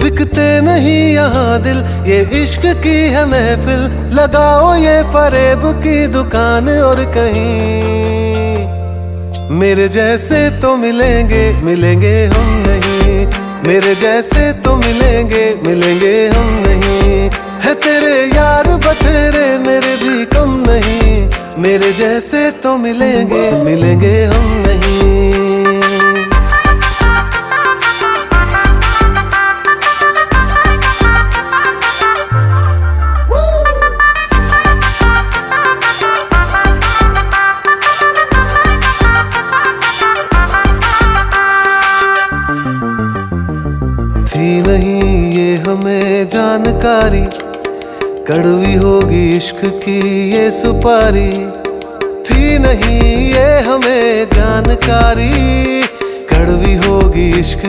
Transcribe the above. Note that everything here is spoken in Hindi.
बिकते नहीं यहाँ दिल, ये इश्क की है महफिल। लगाओ ये फरेब की दुकान और कहीं मेरे जैसे तो मिलेंगे मिलेंगे हम नहीं। मेरे जैसे तो मिलेंगे मिलेंगे हम नहीं। है तेरे यार बतेरे मेरे भी कम नहीं। मेरे जैसे तो मिलेंगे मिलेंगे हम नहीं। थी नहीं ये हमें जानकारी, कड़वी होगी इश्क की ये सुपारी। थी नहीं ये हमें जानकारी, कड़वी होगी इश्क